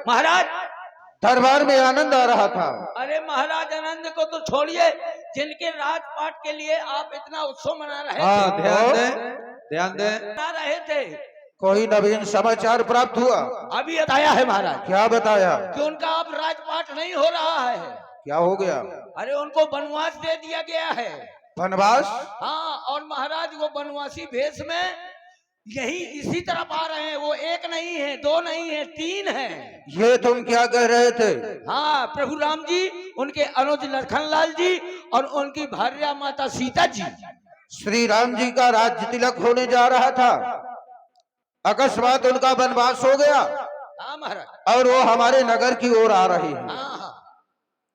महाराज दरबार में आनंद आ रहा था। अरे महाराज आनंद को तो छोड़िए, जिनके राजपाट के लिए आप इतना उत्सव मना रहे थे। ध्यान दे। मना रहे थे। कोई नवीन समाचार प्राप्त हुआ? अभी बताया है महाराज। क्या बताया? कि उनका अब राजपाट नहीं हो रहा है। क्या हो गया? अरे उनको वनवास दे दिया गया है। वनवास? हाँ, और महाराज वो वनवासी भेष में यही इसी तरफ आ रहे हैं। वो एक नहीं है, दो नहीं है, तीन है। ये तुम क्या कह रहे थे? हाँ, प्रभु राम जी, उनके अनुज लखनलाल जी और उनकी भार्या माता सीता जी। श्री राम जी का राज्य तिलक होने जा रहा था, अकस्मात उनका वनवास हो गया। हाँ महाराज। और वो हमारे नगर की ओर आ रही है। हाँ।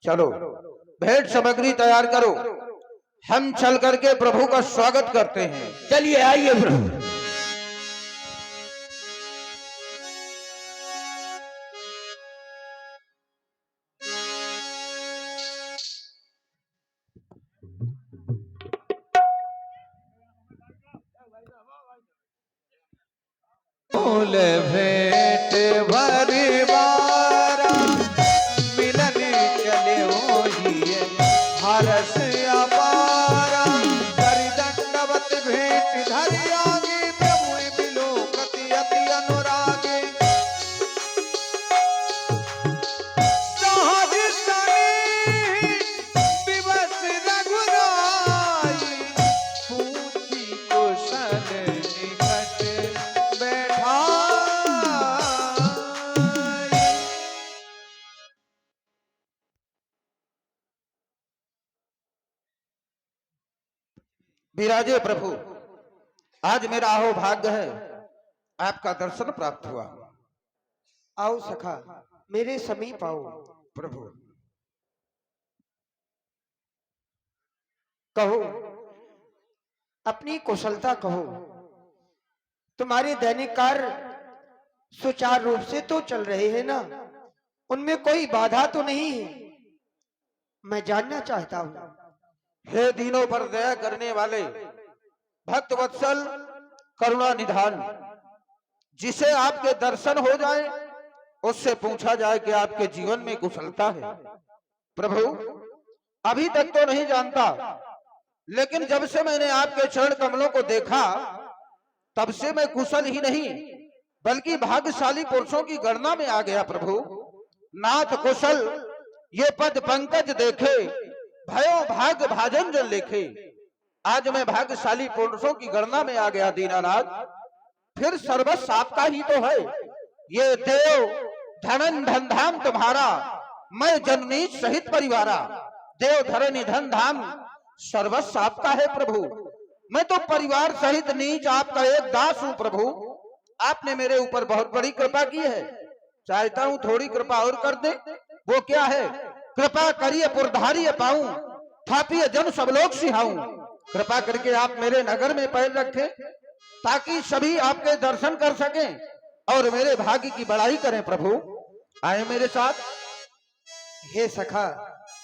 चलो भेंट सामग्री तैयार करो, हम चल करके प्रभु का स्वागत करते हैं। चलिए आइए प्रभु। फूल भेंट भरी बारा मिलन चले ओहिए हरस अपारा करि दंडवत भेंट धरि आगे प्रभु मिलो कति अति अनुरागे सहज सने दिवस रघुराई पूछी कुशल निकट बैठा विराजे प्रभु, आज मेरा अहो भाग्य है, आपका दर्शन प्राप्त हुआ। आओ सखा, मेरे समीप आओ। प्रभु कहो, अपनी कुशलता कहो। तुम्हारे दैनिक कार्य सुचारू रूप से तो चल रहे हैं ना? उनमें कोई बाधा तो नहीं है? मैं जानना चाहता हूँ। हे दीनों पर दया करने वाले भक्त वत्सल करुणा निधान, जिसे आपके दर्शन हो जाए उससे पूछा जाए कि आपके जीवन में कुशलता है। प्रभु अभी तक तो नहीं जानता, लेकिन जब से मैंने आपके चरण कमलों को देखा तब से मैं कुशल ही नहीं बल्कि भाग्यशाली पुरुषों की गणना में आ गया। प्रभु नाथ कुशल ये पद पंकज देखे, भयो भाग्य भाजन जन लेखे। आज मैं भाग्यशाली पुरुषों की गणना में आ गया दीनानाथ। फिर सर्वस्व आपका ही तो है। ये देव धनन धन धाम तुम्हारा, मैं जननी सहित परिवारा। देव धरनी धन धाम सर्वस्व आपका है प्रभु। मैं तो परिवार सहित नीच आपका एक दास हूँ प्रभु। आपने मेरे ऊपर बहुत बड़ी कृपा की है। चाहता हूँ थोड़ी कृपा और कर दे। वो क्या है? कृपा करिए पुरधारिय पाऊं, थापिय जन सब लोग सिहाऊं। कृपा करके आप मेरे नगर में पैर रखें ताकि सभी आपके दर्शन कर सकें और मेरे भाग्य की बड़ाई करें। प्रभु आए मेरे साथ। हे सखा,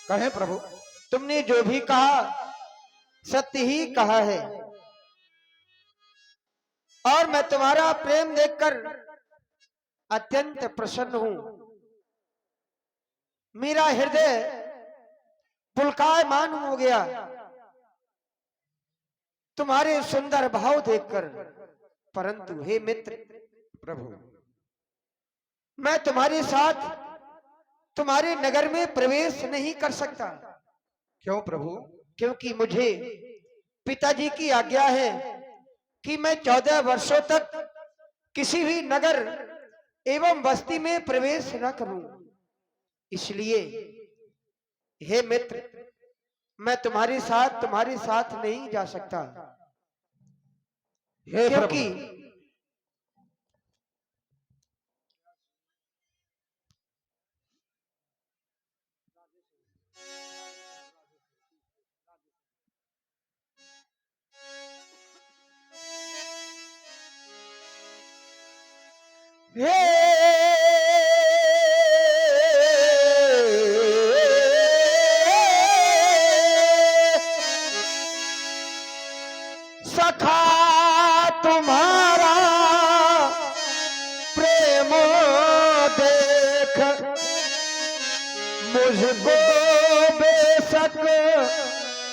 कहें प्रभु। तुमने जो भी कहा सत्य ही कहा है, और मैं तुम्हारा प्रेम देखकर अत्यंत प्रसन्न हूं। मेरा हृदय पुलकायमान हो गया तुम्हारे सुंदर भाव देखकर। परंतु हे मित्र प्रभु, मैं तुम्हारे साथ तुम्हारे नगर में प्रवेश नहीं कर सकता। क्यों प्रभु? क्योंकि मुझे पिताजी की आज्ञा है कि मैं 14 वर्षों तक किसी भी नगर एवं बस्ती में प्रवेश न करूं। इसलिए हे मित्र, मैं तुम्हारे साथ नहीं जा सकता। हे क्योंकि सखा तुम्हारा मुझको बेशक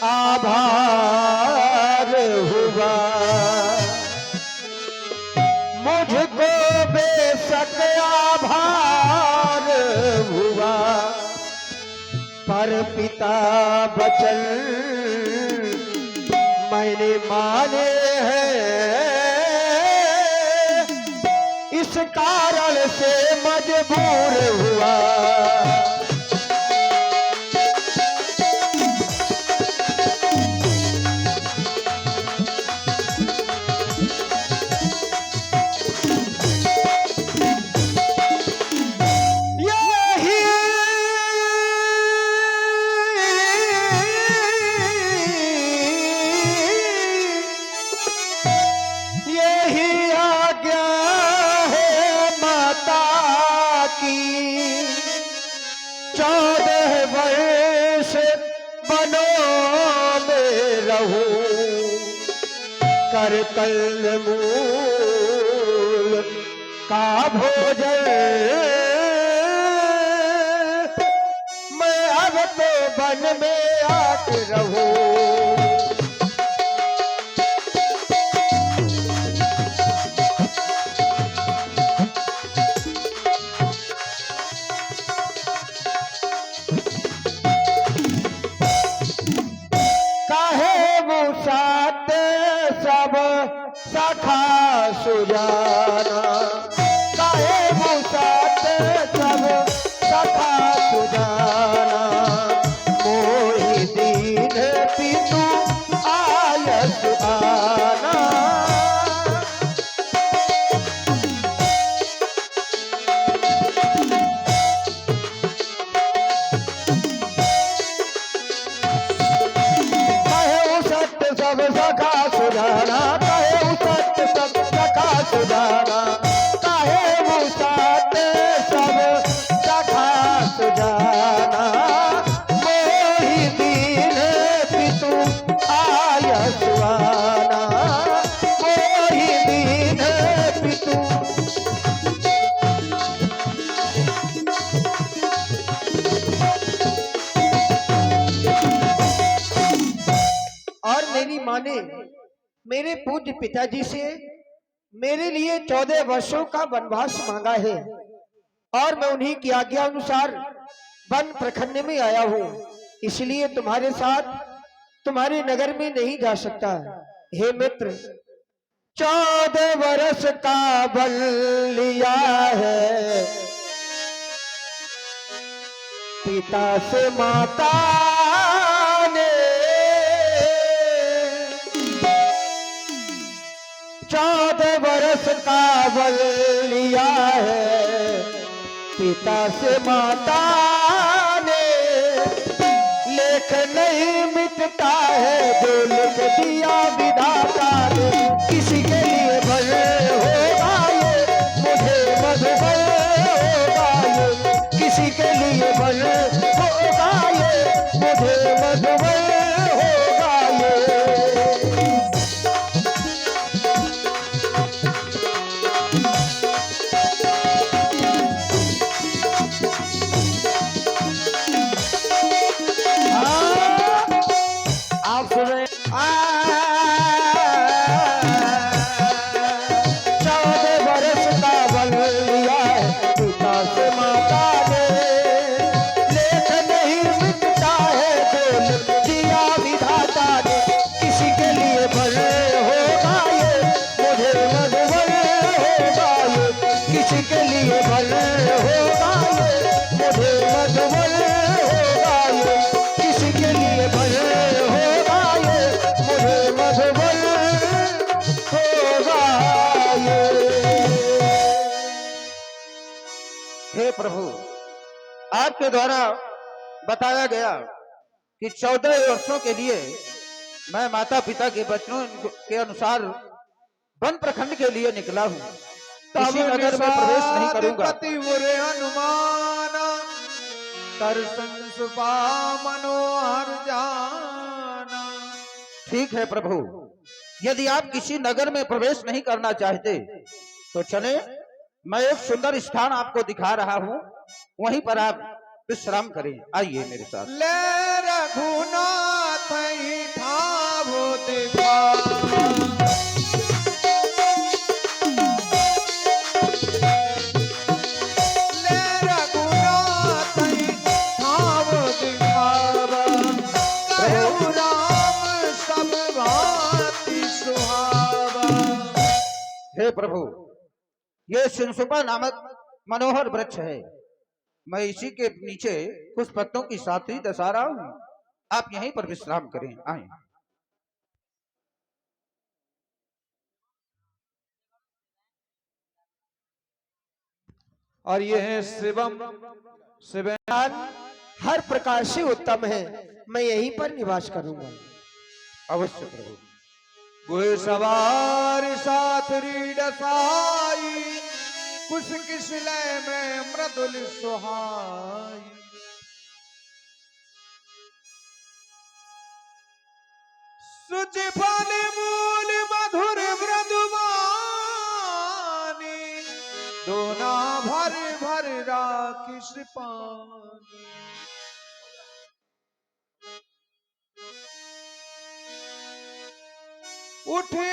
आभार हुआ, मुझको बेशक आभार हुआ, पर पिता वचन मैंने माने हैं, इस कारण से मजबूर हुआ। यही आज्ञा है माता की, 14 वर्ष वनों में रहूं, कर कल मूल का भोजन, मैं अब तो वन में आके रहूं। साथ सब सखा सुजाना, काहे वो साथ सब सखा सुजाना, मोहि दीन पितु आयस आना। सब सखा सुजाना, काहे उसत सब सखा सुजाना, काहे उसत सब सखा सुजाना, मोहि दीन पितु आयस आना, मोहि दीन पितु। और मेरी माँ ने मेरे पूज्य पिताजी से मेरे लिए 14 वर्षों का वनवास मांगा है, और मैं उन्हीं की आज्ञा अनुसार वन प्रखंड में आया हूँ, इसलिए तुम्हारे साथ तुम्हारे नगर में नहीं जा सकता। हे मित्र, 14 वर्ष का बल लिया है, पिता से माता ने 14 वर्ष का बल लिया है, पिता से माता ने, लेख नहीं मिटता है जो लिख दिया विधाता ने, किसी के लिए बल होगा ये, मुझे मधुबल होगा ये, किसी के लिए बल होगा ये, मुझे मधुबल होगा ये। आप सुन रहे 14 वर्ष का बल लिया है, पिता से माता ने, लेख नहीं मिटता है जो लिख दिया विधाता ने, किसी के लिए बल होगा ये, मुझे मधुबल होगा ये, किसी के लिए बल होगा ये, मुझे मधुबल होगा ये, किसी के लिए बल होगा ये, मुझे मधुबल होगा ये। हे प्रभु, आपके द्वारा बताया गया कि 14 वर्षों के लिए मैं माता पिता के वचनों के अनुसार वन प्रखंड के लिए निकला हूँ, किसी नगर में प्रवेश नहीं करूंगा। बुरे हनुमान दर्शन सुपा मनोहर जाना। ठीक है प्रभु, यदि आप किसी नगर में प्रवेश नहीं करना चाहते तो चले, मैं एक सुंदर स्थान आपको दिखा रहा हूँ, वहीं पर आप विश्राम करें। आइए मेरे साथ। ले रघुनाथ ही ठावो दिखावा, ले रघुनाथ ही ठावो दिखावा, कहु राम सब भांति सुहावा। हे प्रभु, ये सिंसुपा नामक मनोहर वृक्ष है। मैं इसी के नीचे कुछ पत्तों की साथी दशा रहा हूं। आप यहीं पर विश्राम करें। आए। और ये है शिवम शिवन, हर प्रकार से उत्तम है, मैं यहीं पर निवास करूंगा। अवश्य प्रभु। गुहे सवार साथ रीड साई, कुछ किस लय में मृदुल सुहाई। सुचि फल मूल मधुर मृदुवानी, दोना भर भर राखिस पानी। उठी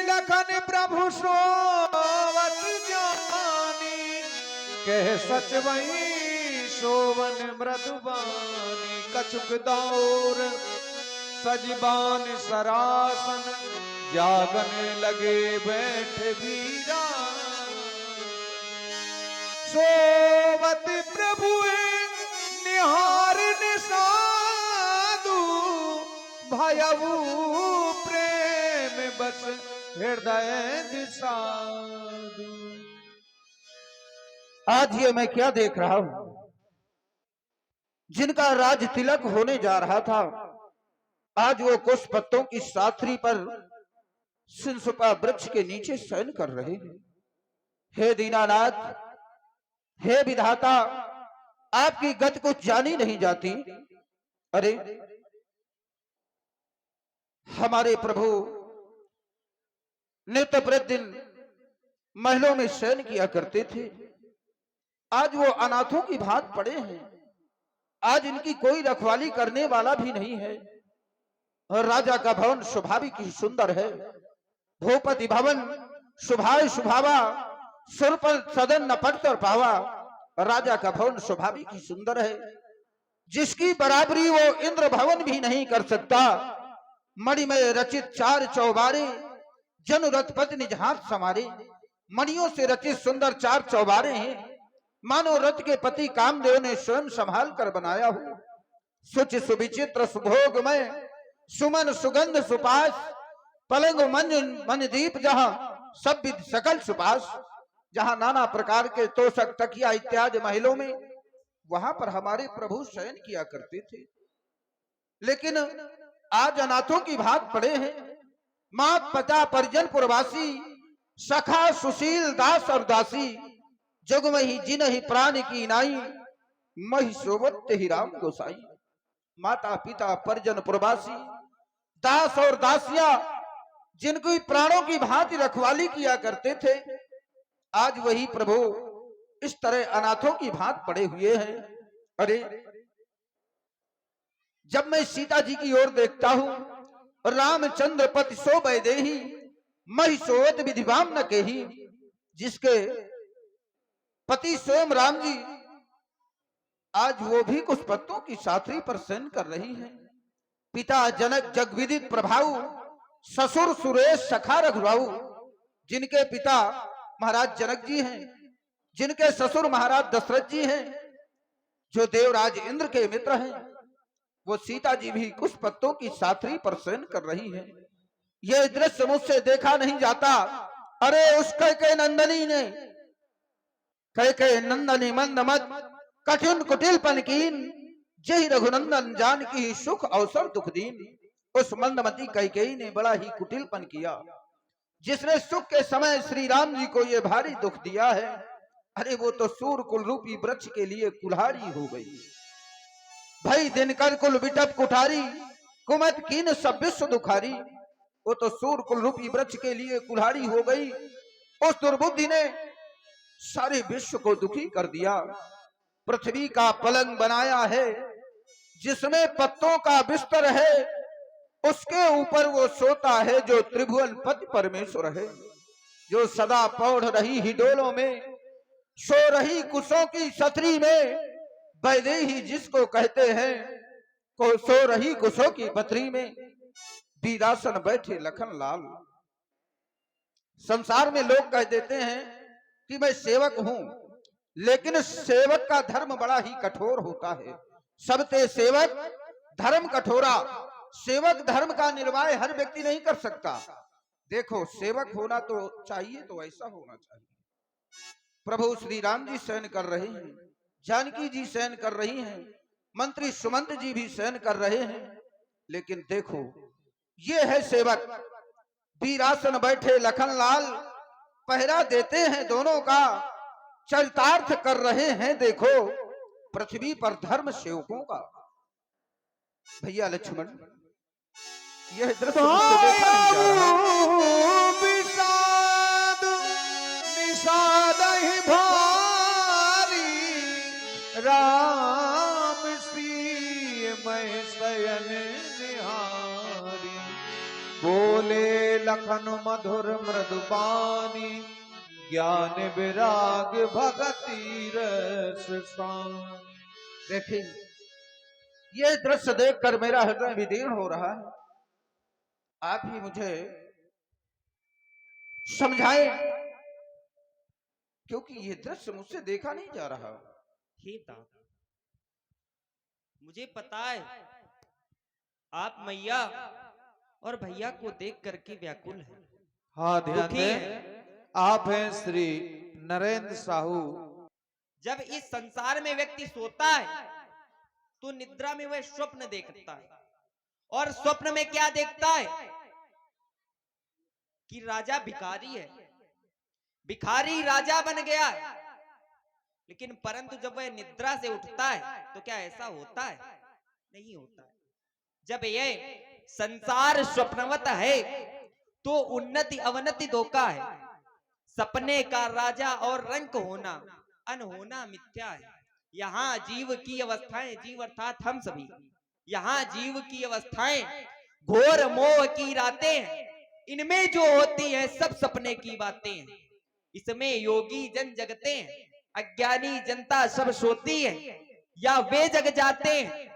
लखन प्रभु सोवत जानी, कह सच वही सोवन मृदुबानी। कछुक दौर सजबान सरासन, जागन लगे बैठ वीरा। सोवत प्रभु निहार निसादु, भयऊ प्रेम बस हृदय दिसादु। आज ये मैं क्या देख रहा हूं? जिनका राज तिलक होने जा रहा था, आज वो कुछ पत्तों की साथरी पर सिंसुपा वृक्ष के नीचे शयन कर रहे हैं। हे दीनानाथ, हे विधाता, आपकी गति कुछ जानी नहीं जाती। अरे हमारे प्रभु नित्य प्रतिदिन महलों में शयन किया करते थे, आज वो अनाथों की भांति पड़े हैं। आज इनकी कोई रखवाली करने वाला भी नहीं है। राजा का भवन स्वाभाविक ही सुंदर है। भूपति भवन शुभाय शुभावा, सुर पर सदन न पटकर पावा। राजा का भवन स्वाभाविक ही सुंदर है, जिसकी बराबरी वो इंद्र भवन भी नहीं कर सकता। मणि में रचित 4 चौबारे, जन रथपति निज हाथ समारे। मणियों से रचित सुंदर 4 चौबारे हैं, मानो रथ के पति कामदेव ने स्वयं संभाल कर बनाया हो। सुच सुविचित्र सुभोगमय, सुमन सुगंध सुपास। पलंग मन दीप, जहां सब विध सकल सुपास। जहां नाना प्रकार के तोषक तकिया इत्यादि महलों में, वहां पर हमारे प्रभु शयन किया करते थे। लेकिन आज अनाथों की भात पड़े हैं। मात पिता परिजन पुरवासी, सखा सुशील दास और दासी। जग में ही जिन ही प्राण की नाई, मही सोवत ही राम गोसाई। माता पिता परिजन पुरवासी, दास और दासिया, जिनको प्राणों की भांति रखवाली किया करते थे, आज वही प्रभु इस तरह अनाथों की भांति पड़े हुए हैं। अरे जब मैं सीता जी की ओर देखता हूं, रामचंद्र पति सो बैदेही, मही सोवत विधिवाम न केही। जिसके पति स्वयं राम जी, आज वो भी कुछ पत्तों की साथरी पर शयन कर रही है। पिता जनक जगविदित प्रभाऊ, ससुर सुरेश सखा रघुराऊ। जिनके पिता महाराज जनक जी हैं, जिनके ससुर महाराज दशरथ जी हैं, जो देवराज इंद्र के मित्र हैं, वो सीता जी भी कुछ पत्तों की साथरी पर शयन कर रही है। यह दृश्य मुझसे देखा नहीं जाता। अरे उस कैके नंदनी ने, कैके नंदनी मंद मत, कठिन कुटिल पनकीन। जय रघुनंदन जान की सुख अवसर दुख दीन। उस मंदमती कैकेयी ने बड़ा ही कुटिलपन किया, जिसने सुख के समय श्री राम जी को ये भारी दुख दिया है। अरे वो तो सूर कुल रूपी वृक्ष के लिए कुल्हाड़ी हो गई। भाई दिनकर कुल विटप कुठारी, कुमत कीन सब विश्व दुखारी। वो तो सूर कुल रूपी वृक्ष के लिए कुल्हाड़ी हो गई। उस दुर्बुद्धि ने सारे विश्व को दुखी कर दिया। पृथ्वी का पलंग बनाया है, जिसमें पत्तों का बिस्तर है, उसके ऊपर वो सोता है जो त्रिभुवन पति परमेश्वर है, जो सदा पौढ़ रही हिडोलों में, सो रही कुशों की छतरी में, वैदेही जिसको कहते हैं, को सो रही कुशों की पथरी में, वीरासन बैठे लखन लाल। संसार में लोग कह देते हैं कि मैं सेवक हूं, लेकिन सेवक का धर्म बड़ा ही कठोर होता है। सबते सेवक धर्म कठोरा। सेवक धर्म का निर्वाह हर व्यक्ति नहीं कर सकता। देखो, सेवक होना तो चाहिए, तो ऐसा होना चाहिए। प्रभु श्री राम जी शयन कर रहे हैं, जानकी जी शयन कर रही हैं, मंत्री सुमंत जी भी शयन कर रहे हैं, लेकिन देखो ये है सेवक। वीरासन बैठे लखन लाल, पहरा देते हैं दोनों का, चरितार्थ कर रहे हैं देखो पृथ्वी पर धर्म सेवकों का। भैया लक्ष्मण, यह दृश्य मुझसे देखा नहीं जा रहा। विषाद निषाद ही भारी, राम सी मैं शयन निहारी। बोले लखन मधुर मृदुबानी, ज्ञान विराग भगति रस स्वामी। देखिए, ये दृश्य देखकर मेरा हृदय विदीर्ण हो रहा है। आप ही मुझे समझाएं, क्योंकि ये दृश्य मुझसे देखा नहीं जा रहा। हे दादा, मुझे पता है आप मैया और भैया को देख करके व्याकुल है। हाँ, ध्यान दुखी दें, है। आप हैं श्री नरेंद्र साहू। जब इस संसार में व्यक्ति सोता है तो निद्रा में वह स्वप्न देखता है, और स्वप्न में क्या देखता है कि राजा भिखारी है, भिखारी राजा बन गया है। लेकिन परंतु जब वह निद्रा से उठता है तो क्या ऐसा होता है? नहीं होता है। जब यह संसार स्वप्नवत है तो उन्नति अवनति धोखा है। सपने का राजा और रंक होना अनहोना मिथ्या है। यहाँ जीव की अवस्थाएं, जीव अर्थात हम सभी, यहाँ जीव की अवस्थाएं घोर मोह की रातें हैं। इनमें जो होती है सब सपने की बातें हैं। इसमें योगी जन जगते हैं, अज्ञानी जनता सब सोती है, या वे जग जाते हैं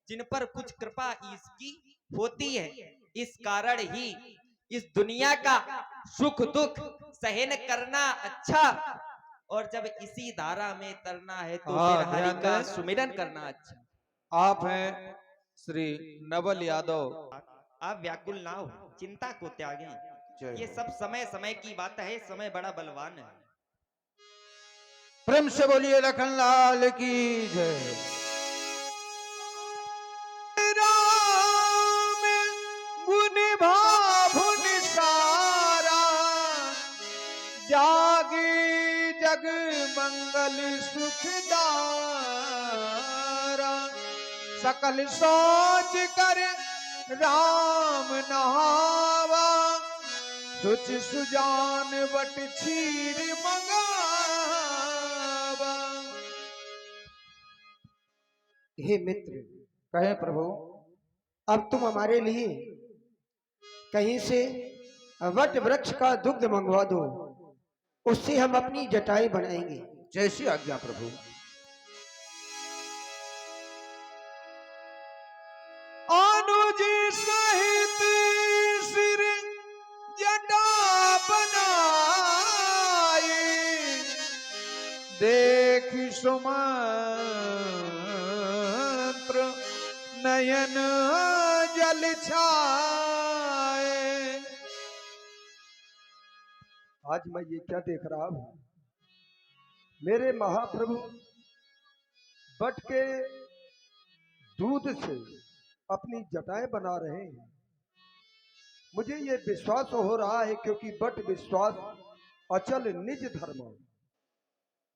जिन पर कुछ कृपा इसकी होती है। इस कारण ही इस दुनिया का सुख दुख सहन करना अच्छा, और जब इसी धारा में तरना है तो फिर हरि का सुमिरन करना अच्छा। आप हैं श्री नवल यादव। आप व्याकुल ना हो, चिंता को त्यागें। ये सब समय समय की बात है, समय बड़ा बलवान है। प्रेम से बोलिए लखन लाल की जय। राम गुण भाभुन सारा, जागी जग मंगल सुखदारा। सकल सोच कर राम नहावा, सुच सुजान बट क्षीर मंगावा। हे मित्र, कहे प्रभु, अब तुम हमारे लिए कहीं से वट वृक्ष का दुग्ध मंगवा दो, उससे हम अपनी जटाई बनाएंगे। जैसी आज्ञा प्रभु। अनुज सहित सिर जटा बनाई, देख सुमंत्र नयन जल छाए। आज मैं ये क्या देख रहा हूं? मेरे महाप्रभु बट के दूध से अपनी जटाएं बना रहे हैं। मुझे ये विश्वास हो रहा है, क्योंकि बट विश्वास अचल निज धर्म।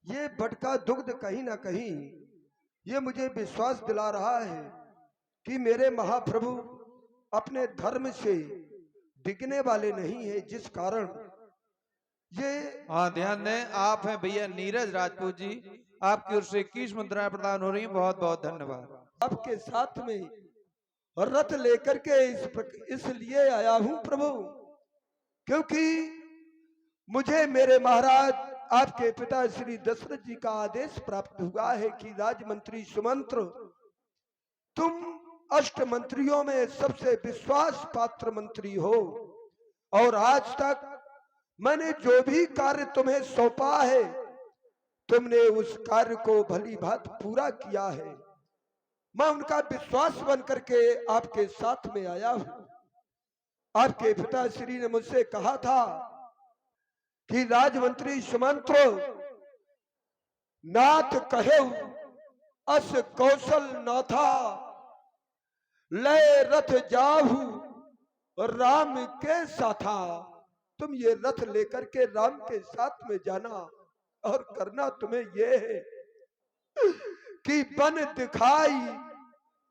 ये बट का दुग्ध कहीं ना कहीं ये मुझे विश्वास दिला रहा है कि मेरे महाप्रभु अपने धर्म से डिगने वाले नहीं है, जिस कारण ये। हाँ, ध्यान दें, आप हैं भैया नीरज राजपूत जी। आपकी ओर से 21 मुद्राएं प्रदान हो रही हैं। बहुत बहुत धन्यवाद। आपके साथ में रथ लेकर के इसलिए आया हूं प्रभु, क्योंकि मुझे मेरे महाराज आपके पिता श्री दशरथ जी का आदेश प्राप्त हुआ है कि राजमंत्री सुमंत्र, तुम अष्ट मंत्रियों में सबसे विश्वास पात्र मंत्री हो, और आज तक मैंने जो भी कार्य तुम्हें सौंपा है तुमने उस कार्य को भली भांति पूरा किया है। मैं उनका विश्वास बन करके आपके साथ में आया हूं। आपके पिताश्री ने मुझसे कहा था कि राजमंत्री सुमंत्र, नाथ कहे अस कौशल नाथा, लय रथ जाहू राम के साथा। तुम ये रथ लेकर के राम के साथ में जाना, और करना तुम्हें ये है कि बन दिखाई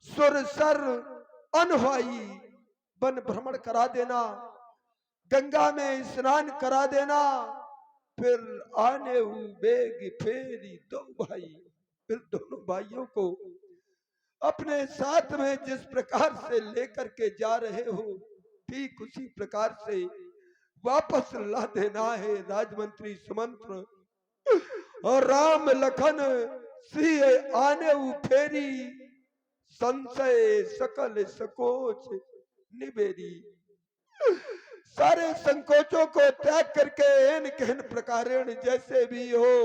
सुरसर अनवाई, वन भ्रमण करा देना, गंगा में स्नान करा देना, फिर आने बेग फेरी दो भाई, फिर दोनों भाइयों को अपने साथ में जिस प्रकार से लेकर के जा रहे हो ठीक उसी प्रकार से वापस ला देना है राजमंत्री सुमंत्र। और राम लखन सिंह आने फेरी, संशय सकल सकोच निबेरी। सारे संकोचों को त्याग करके इन कहन प्रकारेण जैसे भी हो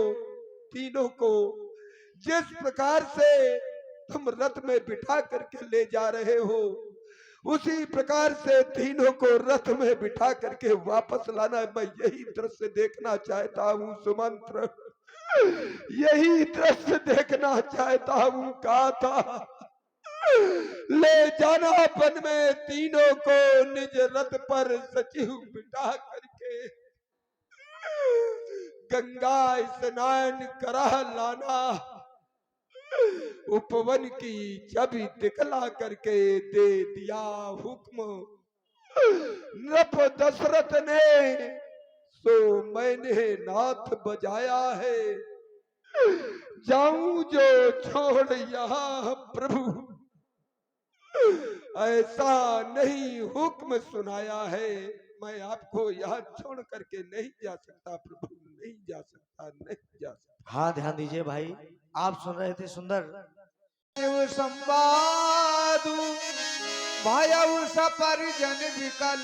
तीनों को जिस प्रकार से तुम रथ में बिठा करके ले जा रहे हो उसी प्रकार से तीनों को रथ में बिठा करके वापस लाना। मैं यही दृश्य देखना चाहता हूँ सुमंत्र, यही दृश्य देखना चाहता हूँ। कहा था ले जाना वन में तीनों को निज रथ पर सचिव बिठा करके, गंगा स्नान करा लाना, उपवन की छवि दिखला करके दे दिया हुक्म। नृप दशरथ ने सो मैंने नाथ बजाया है, जाऊं जो छोड़ यहाँ प्रभु, ऐसा नहीं हुक्म सुनाया है। मैं आपको यहाँ छोड़ करके नहीं जा सकता प्रभु, नहीं जा सकता, नहीं जा सकता। हाँ ध्यान दीजिए भाई, आप सुन रहे थे सुंदर संवादु भायउ सपरिजन विकल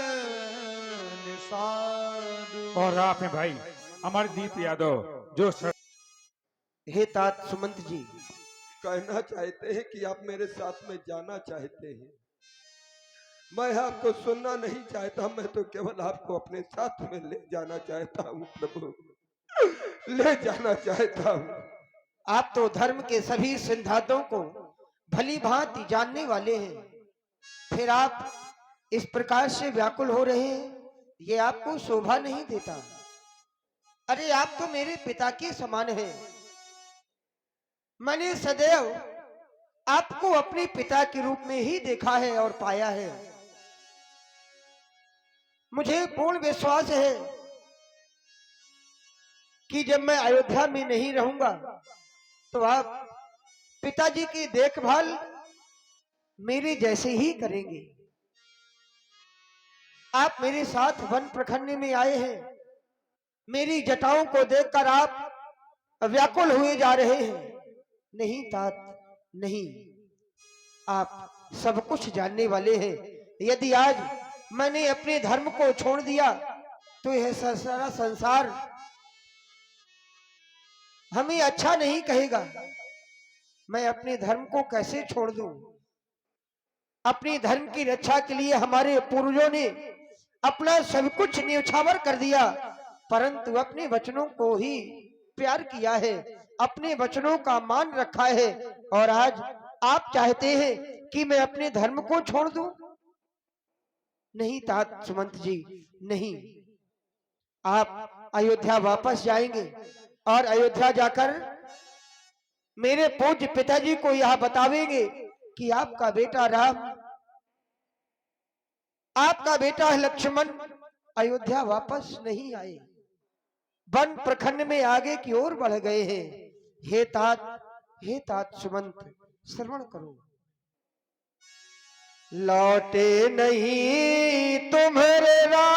निषादु। और आप हैं भाई अमरदीप यादव जो हे तात सुमंत जी, कहना चाहते हैं कि आप मेरे साथ में जाना चाहते हैं। मैं आपको सुनना नहीं चाहता, मैं तो केवल आपको अपने साथ में ले जाना चाहता हूँ प्रभु, ले जाना चाहता हूँ। आप तो धर्म के सभी सिद्धांतों को भली भांति जानने वाले हैं, फिर आप इस प्रकार से व्याकुल हो रहे हैं, ये आपको शोभा नहीं देता। अरे आप तो मेरे पिता के समान हैं। मैंने सदैव आपको अपने पिता के रूप में ही देखा है और पाया है। मुझे पूर्ण विश्वास है कि जब मैं अयोध्या में नहीं रहूंगा तो आप पिताजी की देखभाल मेरे जैसे ही करेंगे। आप मेरे साथ वन प्रखंड में आए हैं, मेरी जटाओं को देखकर आप व्याकुल हुए जा रहे हैं। नहीं तात नहीं, आप सब कुछ जानने वाले हैं। यदि आज मैंने अपने धर्म को छोड़ दिया तो यह सारा संसार हमें अच्छा नहीं कहेगा। मैं अपने धर्म को कैसे छोड़ दूं? अपने धर्म की रक्षा के लिए हमारे पूर्वजों ने अपना सब कुछ न्यौछावर कर दिया, परंतु अपने वचनों को ही प्यार किया है, अपने वचनों का मान रखा है। और आज आप चाहते हैं कि मैं अपने धर्म को छोड़ दूं? नहीं तात सुमंत जी, नहीं। आप अयोध्या वापस जाएंगे और अयोध्या जाकर मेरे पूज्य पिताजी को यह बतावेंगे कि आपका बेटा राम, आपका बेटा लक्ष्मण अयोध्या वापस नहीं आए, वन प्रखंड में आगे की ओर बढ़ गए हैं। हे तात सुमंत श्रवण करो। लौटे नहीं तुम्हारे राम,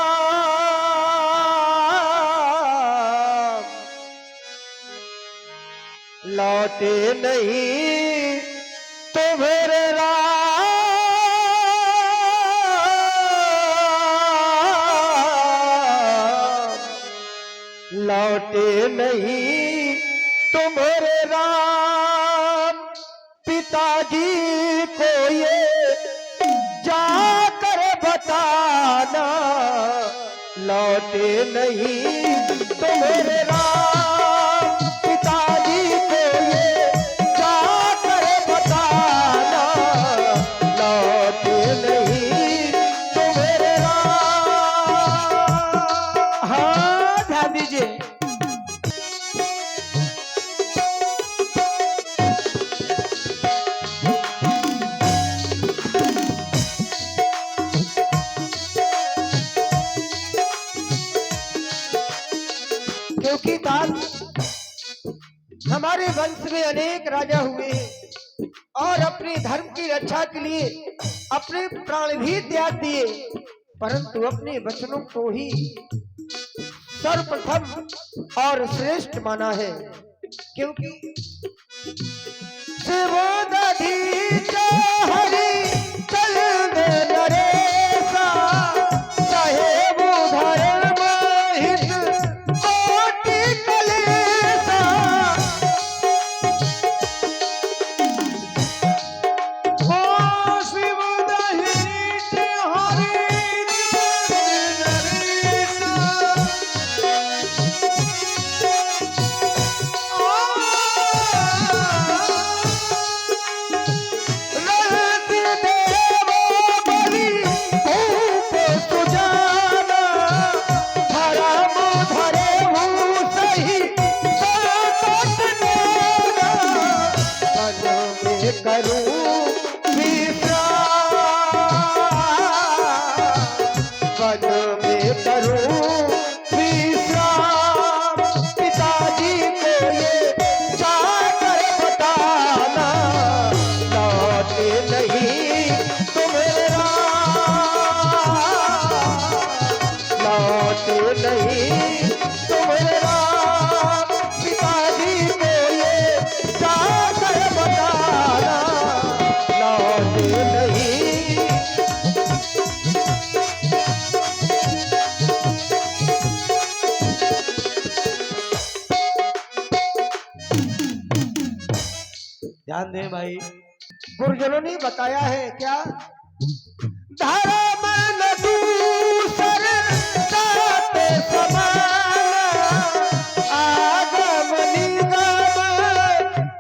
लौटे नहीं तुम्हारे राम, लौटे नहीं तुम्हारे राम। पिताजी को ये जाकर बताना, लौटे नहीं तुम्हारे राम। पिताजी को ये जाकर बताना, लौटे नहीं तुम्हारे राम। हाँ ध्यान दीजिए। क्योंकि तात हमारे वंश में अनेक राजा हुए हैं और अपने धर्म की रक्षा के लिए अपने प्राण भी त्याग दिए, परंतु अपने वचनों को ही सर्वप्रथम और श्रेष्ठ माना है। क्योंकि शिवोदधि हरि चल नरेशा, चाहे वो धर्म हित कोटि कलेशा। ओ शिवोदधि हरि चल नरेशा, ध्यान दे भाई। गुरुजनों ने बताया है क्या, धर्म न दूसर जात समान, आगम निगम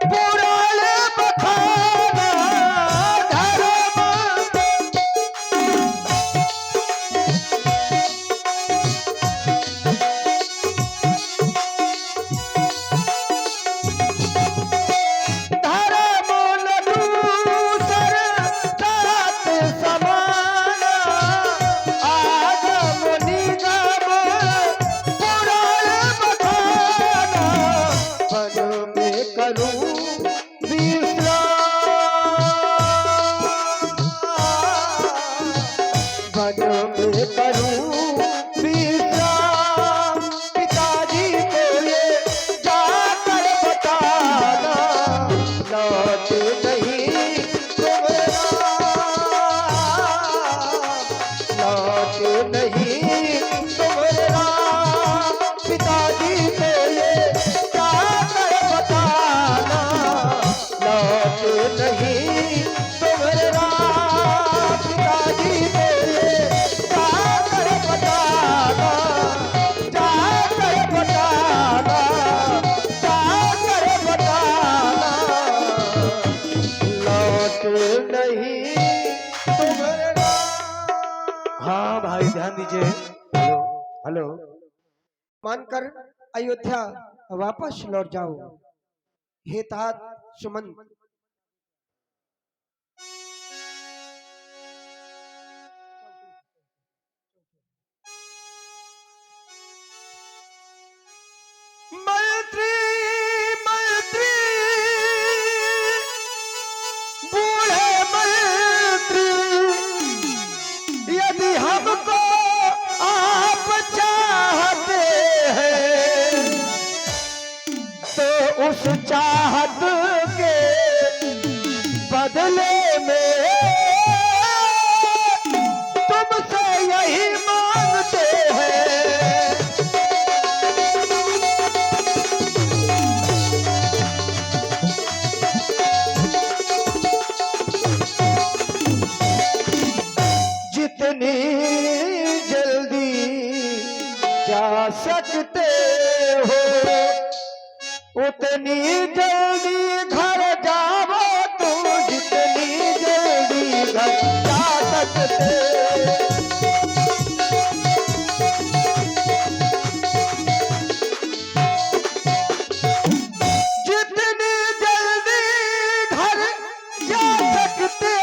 पुराण बखाना। धर्म हेलो मानकर अयोध्या वापस लौट जाओ। हे तात सुमंत, मैत्री मैत्री उस चाहत के बदले में तुमसे यही मांगते हैं। जितनी जल्दी जा सकते हो उतनी जल्दी घर जाओ तुम, जितनी जल्दी घर जा सकते। जितनी जल्दी घर जा सकते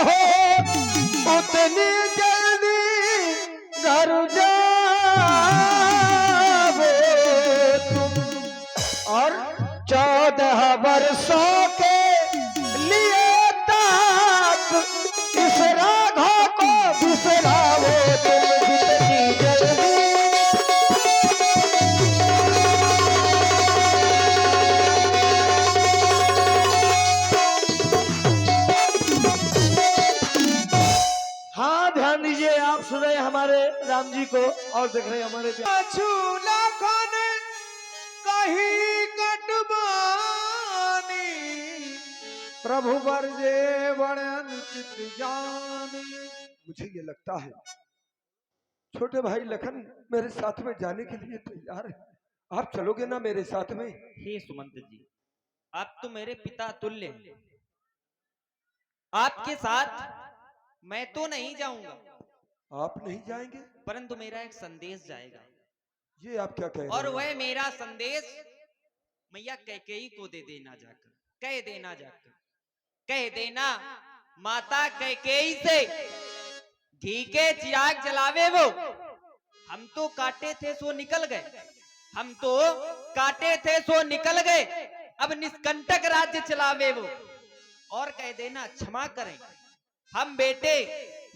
हो उतनी जल्दी घर जाओ तुम। और 14 वर्षों के लिए तक इस राघव को बिसराओ तुम, जितनी जल्दी। हाँ ध्यान दीजिए, आप सुन रहे हैं हमारे राम जी को और देख रहे हैं हमारे झूला खन कहीं कटवानी, प्रभु बरजे वर्णन चित जानी। मुझे ये लगता है छोटे भाई लखन मेरे साथ में जाने के लिए तैयार है। आप चलोगे ना मेरे साथ में? हे सुमंत जी, आप तो मेरे पिता तुल्य हैं। आपके साथ मैं तो नहीं जाऊंगा, आप नहीं जाएंगे? परंतु मेरा एक संदेश जाएगा। ये आप क्या कह रहे और हैं? वह मेरा संदेश मैया कैकेयी को दे देना जाकर, कह देना जाकर, कह देना माता कैकेयी से घी के चिराग जलावे वो। हम तो काटे थे सो निकल गए, हम तो काटे थे सो निकल गए, अब निष्कंटक राज्य चलावे वो। और कह देना क्षमा करें, हम बेटे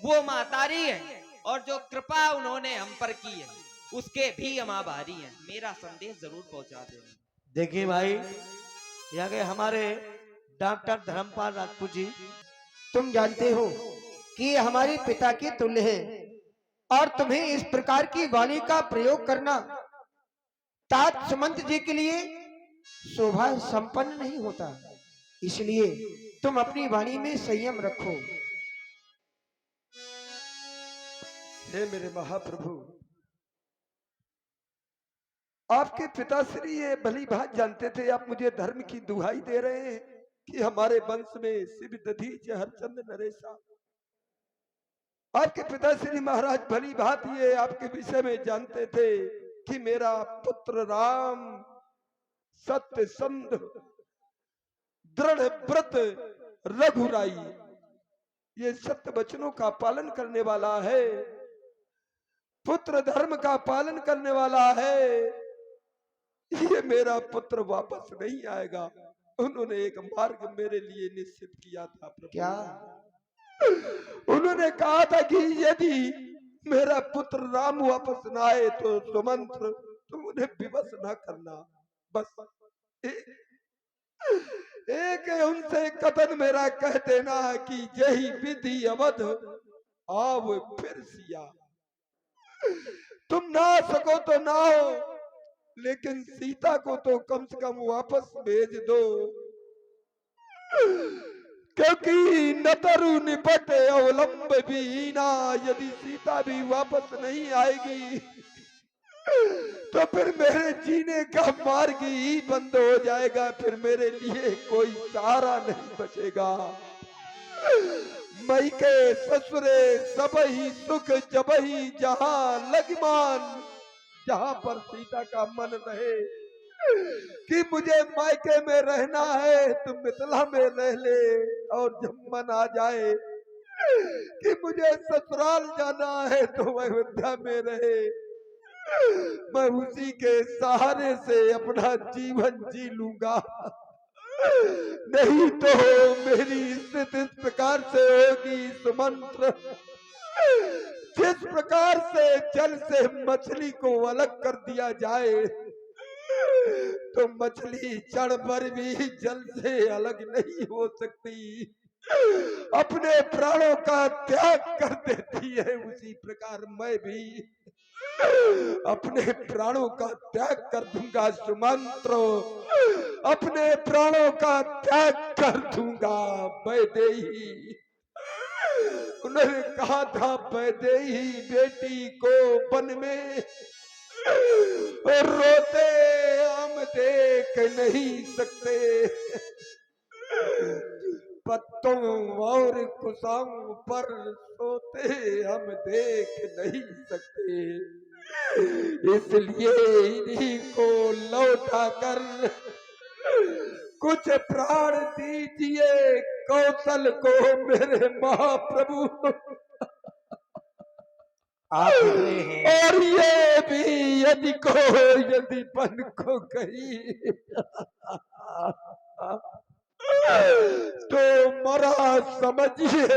वो मातारी हैं और जो कृपा उन्होंने हम पर की है उसके भी हम आभारी हैं। मेरा संदेश जरूर पहुंचा देना। देखिए भाई, यहाँ के हमारे डॉक्टर धर्मपाल राजपूत जी, तुम जानते हो कि ये हमारे पिता के तुल्य हैं और तुम्हें इस प्रकार की वाणी का प्रयोग करना तात सुमंत जी के लिए शोभा संपन्न नहीं होता। इसलिए तुम अपनी वाणी में संयम रखो। हे मेरे महाप्रभु, आपके पिताश्री ये भली भांति जानते थे। आप मुझे धर्म की दुहाई दे रहे हैं कि हमारे वंश में शिव दधीच हरचंद नरेशा। आपके पिताश्री महाराज भली भांति ये आपके विषय में जानते थे कि मेरा पुत्र राम सत्य संध दृढ़ व्रत रघुराई, ये सत्य वचनों का पालन करने वाला है, पुत्र धर्म का पालन करने वाला है। ये मेरा पुत्र वापस नहीं आएगा। उन्होंने एक मार्ग मेरे लिए निश्चित किया था प्रभु। क्या? उन्होंने कहा था कि यदि मेरा पुत्र राम वापस न आए तो सुमंत्र तुम उन्हें विवश न करना। बस एक उनसे कथन मेरा कह देना कि यही विधि अवध आव फिर सिया। तुम ना सको तो ना हो, लेकिन सीता को तो कम से कम वापस भेज दो, क्योंकि नतरु निपटे अवलंब बीना। यदि सीता भी वापस नहीं आएगी तो फिर मेरे जीने का मार्ग ही बंद हो जाएगा, फिर मेरे लिए कोई सहारा नहीं बचेगा। मई के ससुरे सब ही सुख जब ही जहां लगमान, जहां पर सीता का मन रहे कि मुझे मायके में रहना है तो मिथिला में रह ले, और जब मन आ जाए कि मुझे ससुराल जाना है तो अयोध्या में रहे। मैं उसी के सहारे से अपना जीवन जी लूंगा, नहीं तो मेरी स्थिति इस प्रकार से होगी सुमंत्र, जिस प्रकार से जल से मछली को अलग कर दिया जाए तो मछली चढ़ पर भी जल से अलग नहीं हो सकती, अपने प्राणों का त्याग कर देती है। उसी प्रकार मैं भी अपने प्राणों का त्याग कर दूंगा सुमंत्र, अपने प्राणों का त्याग कर दूंगा। वैदेही, उन्होंने कहा था वैदेही बेटी को वन में और रोते हम देख नहीं सकते, पत्तों और कुशाओं पर सोते हम देख नहीं सकते, इसलिए इन्हीं को लौटा कर कुछ प्राण दीजिए कौशल को मेरे महाप्रभु। आप देख रहे हैं और ये भी यदि बन को गई तो मरा समझिए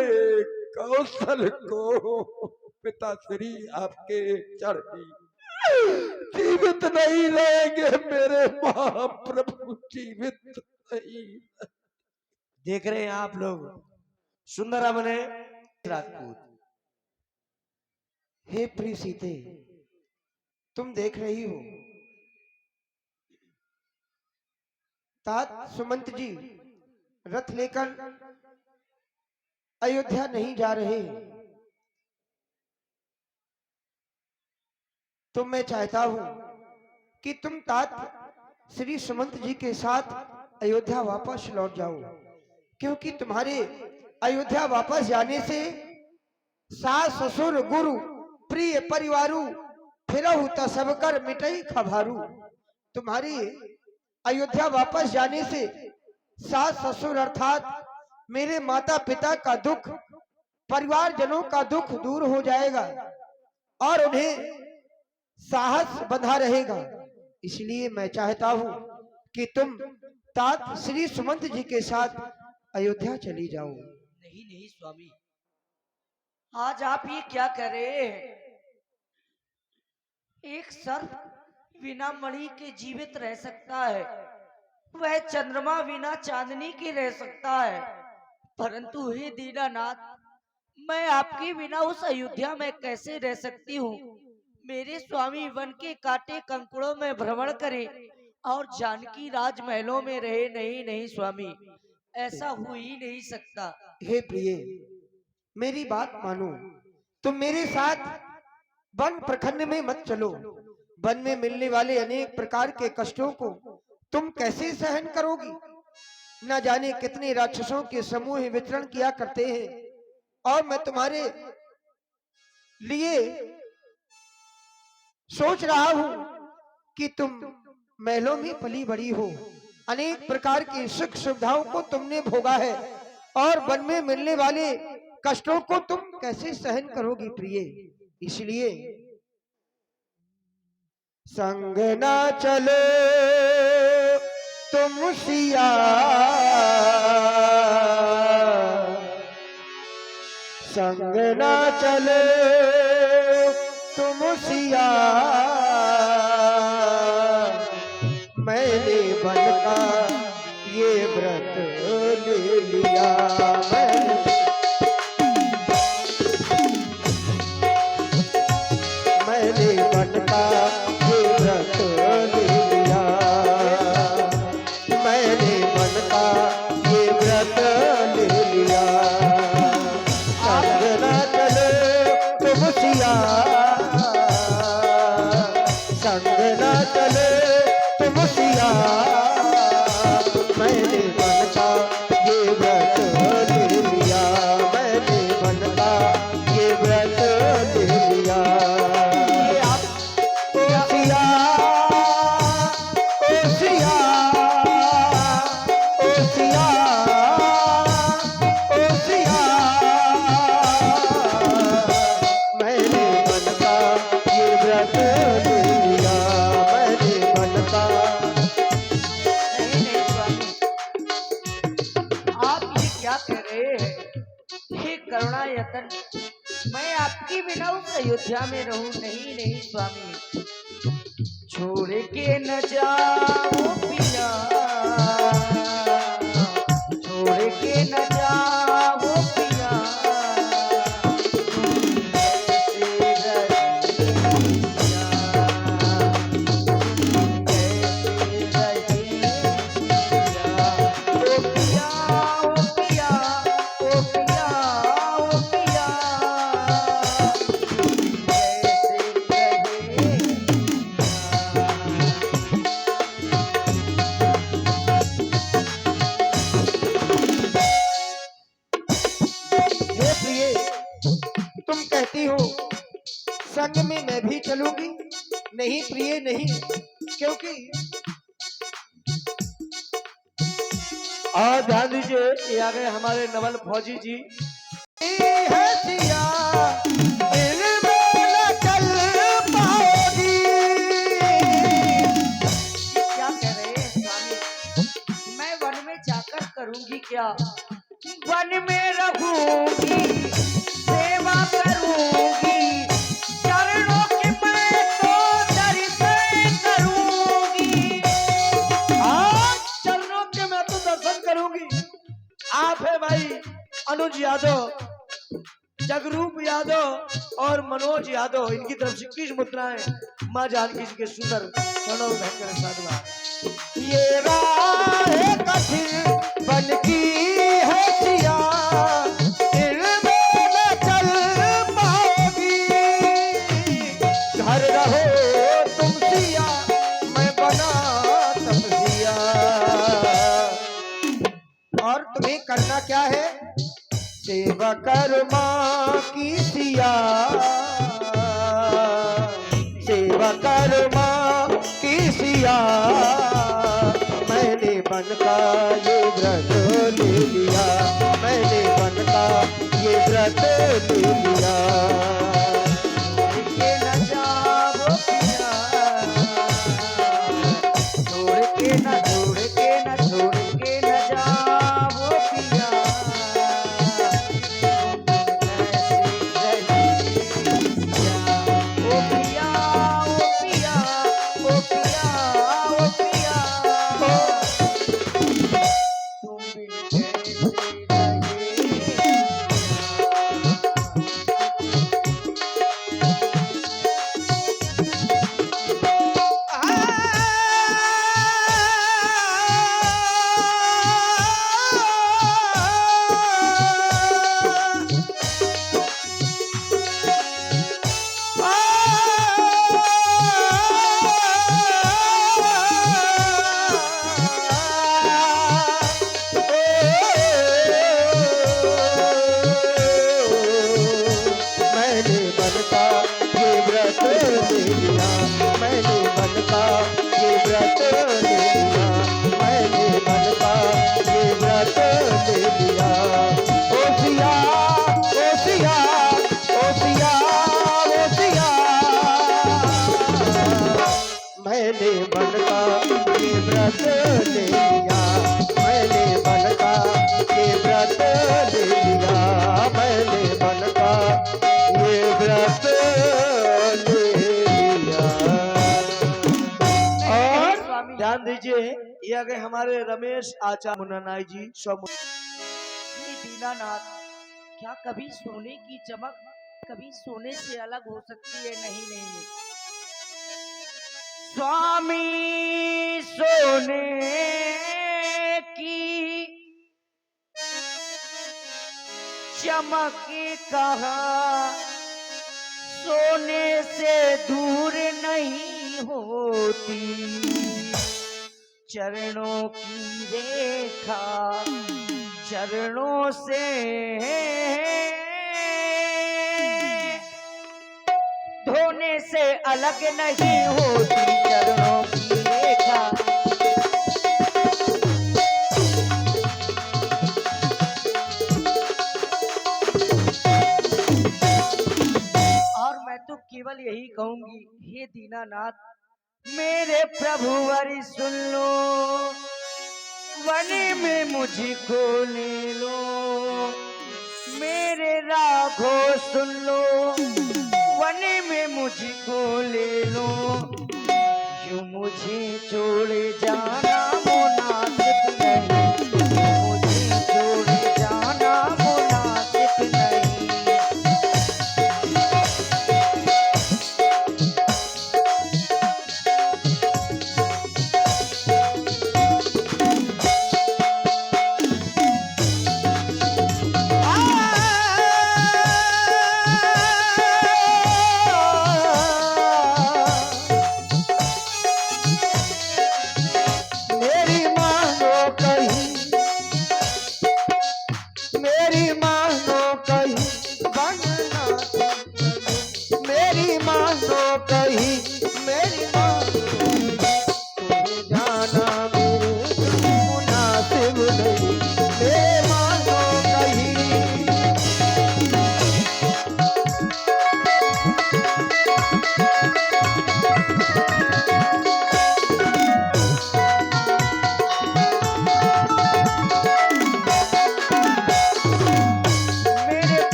कौशल को पिताश्री आपके चढ़ी, जीवित नहीं रहेंगे मेरे महाप्रभु, जीवित नहीं। देख रहे हैं आप लोग सुंदरम ने राजपूत। हे प्रिय सीते, तुम देख रही हो तात सुमंत जी रथ लेकर अयोध्या नहीं जा रहे, तो मैं चाहता हूं कि तुम तात श्री सुमंत जी के साथ अयोध्या वापस लौट जाओ, क्योंकि तुम्हारे अयोध्या वापस जाने से सास ससुर गुरु प्रिय परिवारू फिरहु त सब कर मिटई खभारू। तुम्हारी अयोध्या वापस जाने से सास ससुर अर्थात मेरे माता पिता का दुख, परिवारजनों का दुख दूर हो जाएगा और उन्हें साहस बंधा रहेगा। इसलिए मैं चाहता हूं कि तुम तात श्री सुमंत जी के साथ अयोध्या चली जाओ। नहीं नहीं स्वामी, आज आप ये क्या कर रहे हैं? एक सर्प बिना मणि के जीवित रह सकता है, वह चंद्रमा बिना चांदनी के रह सकता है, परंतु हे दीनानाथ, मैं आपके बिना उस अयोध्या में कैसे रह सकती हूँ? मेरे स्वामी वन के कांटे कंकड़ों में भ्रमण करें और जानकी राजमहलों में रहे। नहीं नहीं स्वामी, ऐसा हो ही नहीं सकता। हे प्रिय, मेरी बात मानो, तुम मेरे साथ वन प्रखंड में मत चलो। वन में मिलने वाले अनेक प्रकार के कष्टों को तुम कैसे सहन करोगी? न जाने कितने राक्षसों के समूह विचरण किया करते हैं और मैं तुम्हारे लिए सोच रहा हूं कि तुम महलों में पली बड़ी हो, अनेक प्रकार की सुख सुविधाओं को तुमने भोगा है और वन में मिलने वाले कष्टों को तुम कैसे सहन करोगी प्रिय? इसलिए संग ना चलो तुम सिया, संग ना चलो तुम सिया, मैंने बन का ये व्रत ले लिया। मैंने बन का ये व्रत ले लिया, मैंने बन का ये व्रत ले लिया। संग ना चलो तुम सिया, संग ना चलो तुम सिया, मैंने बन का ये व्रत ले लिया, मैंने बन का ये व्रत ले लिया। ओ सिया, ओ सिया, ओ सिया, ओ सिया, मैंने बन का ये व्रत ले लिया, मैंने बन का। नहीं नहीं स्वामी, आप ये क्या कह रहे हैं? हे करुणा यतन, मैं आपके बिना उस अयोध्या में रहूं? नहीं नहीं स्वामी, छोड़ के न जाओ पिया, छोड़ के न जाओ पिया, कैसे रहे पिया, कैसे रहे पिया, ओ पिया, ओ पिया, ओ पिया, ओ पिया, कैसे हे प्रिय, तुम कहती हो संग में मैं भी चलूंगी। नहीं प्रिय नहीं, क्योंकि और ध्यान दीजिए, ये आ गए हमारे नवल फौजी जी। है सिया, दिल में न चल पाओगी। क्या कह रहे हैं स्वामी? मैं वन में जाकर करूंगी क्या? वन में रहूंगी, सेवा करूंगी, चरणों की मैं तो दर्शन करूंगी। आज चरणों के मैं तो दर्शन करूंगी। आप है भाई अनुज यादव, जगरूप यादव और मनोज यादव, इनकी तरफ से 21 मुद्राएं मां जानकी जी के सुंदर चरणों में बैठ कर साधुवाद। ये राह कठिन बन की है सिया, दिल में न चल पाओगी। घर रहो तुम सिया, मैं बना तपसिया। और तुम्हें करना क्या है? सेवा कर माँ की सिया, सेवा कर माँ की सिया। मैंने बन का ये व्रत ले लिया, मैंने बन का ये व्रत ले लिया। छोड़ के न जाओ पिया, छोड़ के न, छोड़ के न, छोड़ के न जाओ पिया, ओ पिया, ओ पिया, ओ पिया, ओ पिया, तुम बिन कैसे मैंने बन का ये व्रत ले लिया, मैंने बन का ये व्रत ले लिया, मैंने बन का ये व्रत ले लिया। ओ सिया, ओ सिया, ओ सिया, ओ सिया। मैंने बन का ये व्रत ले लिया, मैंने बन का ये व्रत ले लिया, मैंने बन का ये व्रत ले लिया। और स्वामी? ध्यान दीजिए, ये आ गए हमारे रमेश आचार्य मुन्ना नाई जी। हे दीनानाथ, क्या कभी सोने की चमक कभी सोने से अलग हो सकती है? नहीं नहीं, स्वामी सोने की चमक कहा सोने से दूर नहीं होती, चरणों की रेखा चरणों से धोने से अलग नहीं होती, चरणों की रेखा। और मैं तो केवल यही कहूंगी, हे दीनानाथ, मेरे प्रभु वरी सुन लो, वन में मुझको ले लो, मेरे राघो सुन लो, वन में मुझको ले लो, मुझे छोड़ जाना मुनासिब नहीं, मुझे छोड़ जाना मुनासिब नहीं।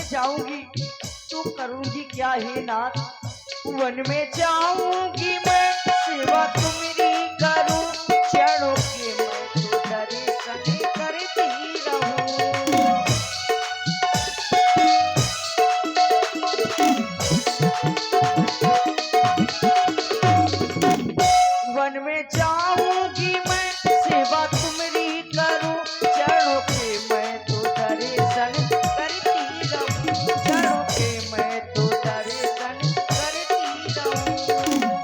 जाऊंगी तो करूंगी क्या ही नाथ, वन में जाऊंगी मैं सेवा तुम्हारी करूं, चरणों के मैं तो दर्शन करती रहूं। वन में जाऊंगी मैं सेवा तुम्हारी करूं, चरणों के मैं तो दर्शन करती रहूं, चरणों के मैं तो दर्शन करती रहूं।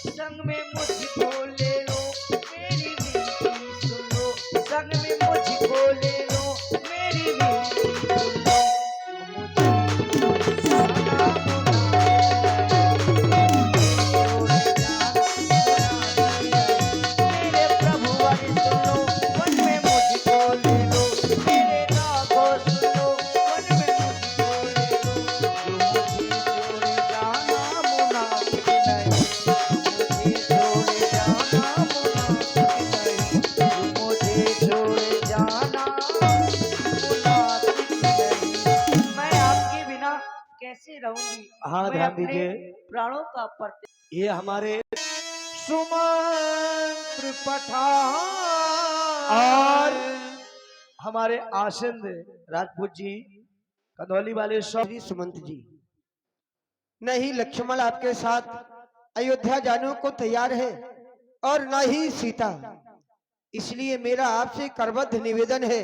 संग में मुझको ले लो मेरी विनती सुन लो, संग में मुझको ले लो मेरी विनती सुन लो। कैसे रहूंगी, हाँ मैं ध्यान अपने दीजिए, प्राणों का प्रत्येक ये हमारे सुमंत्र पठान और हमारे आसंद राजपूत जी कंदौली वाले श्री सुमंत जी, नहीं लक्ष्मण आपके साथ अयोध्या जाने को तैयार है और न ही सीता, इसलिए मेरा आपसे करबद्ध निवेदन है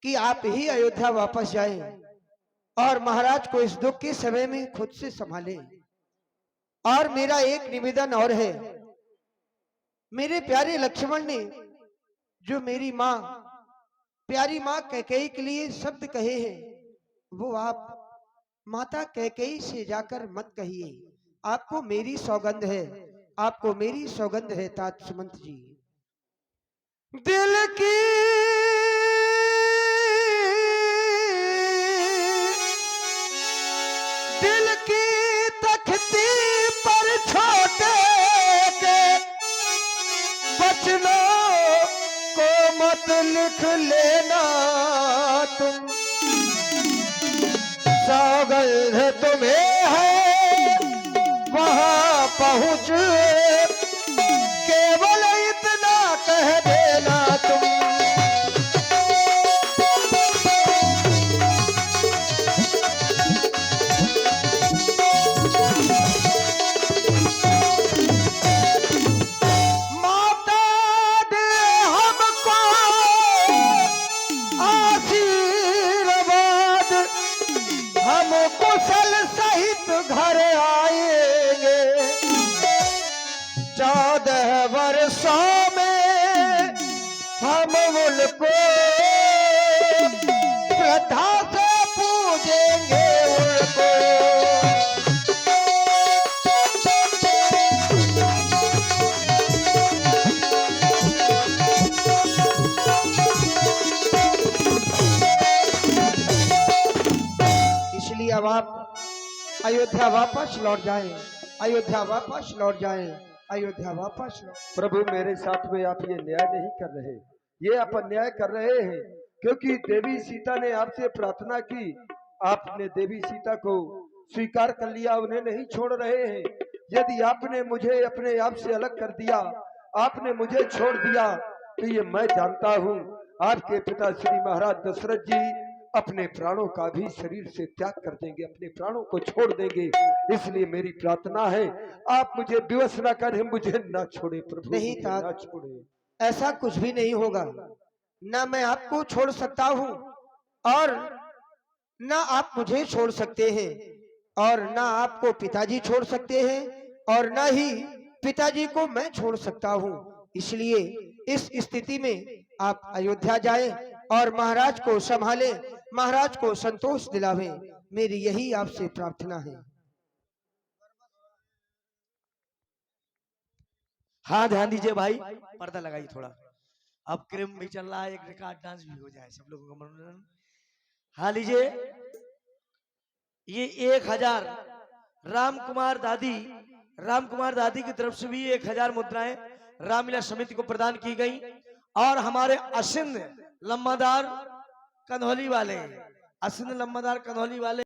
कि आप ही अयोध्या वापस जाएं और महाराज को इस दुख के समय में खुद से संभालें। और मेरा एक निवेदन और है, मेरे प्यारे लक्ष्मण ने जो मेरी माँ प्यारी माँ कैकेयी के लिए शब्द कहे हैं, वो आप माता कैकेयी से जाकर मत कहिए, आपको मेरी सौगंध है, आपको मेरी सौगंध है तात सुमंत जी। दिल की तख्ती पर छोटे के बचनों को मत लिख लेना तुम, सौगंध तुम्हें है वहां पहुंच, केवल इतना कह देना तुम। अब आप अयोध्या वापस लौट जाएं, अयोध्या वापस लौट जाएं, अयोध्या वापस लौट। प्रभु मेरे साथ में आप ये न्याय नहीं कर रहे, ये आप अन्याय कर रहे हैं, क्योंकि देवी सीता ने आपसे प्रार्थना की, आपने देवी सीता को स्वीकार कर लिया, उन्हें नहीं छोड़ रहे हैं। यदि आपने मुझे अपने आप से अलग कर दिया, आपने मुझे छोड़ दिया, तो ये मैं जानता हूँ आपके पिता श्री महाराज दशरथ जी अपने प्राणों का भी शरीर से त्याग कर देंगे, अपने प्राणों को छोड़ देंगे। इसलिए मेरी प्रार्थना है आप मुझे विवश न करें, मुझे न छोड़े प्रभु, नहीं मुझे तात, न छोड़े। ऐसा कुछ भी नहीं होगा। ना मैं आपको छोड़ सकता हूँ और ना आप मुझे छोड़ सकते हैं, और ना आपको पिताजी छोड़ सकते हैं और ना ही पिताजी को मैं छोड़ सकता हूँ। इसलिए इस स्थिति में आप अयोध्या जाएं और महाराज को संभालें, महाराज को संतोष दिलावें, मेरी यही आपसे प्रार्थना है। हाँ ध्यान दीजिए भाई, पर्दा लगाइए थोड़ा, अब क्रिम भी चल रहा है, एक रिकॉर्ड डांस भी हो जाए, सब लोगों का मनोरंजन। हाँ लीजिए, ये 1000 राम कुमार दादी की तरफ से भी 1000 मुद्राएं रामलीला समिति को प्रदान की गई, और हमारे असिंध लम्बादार कन्हौली वाले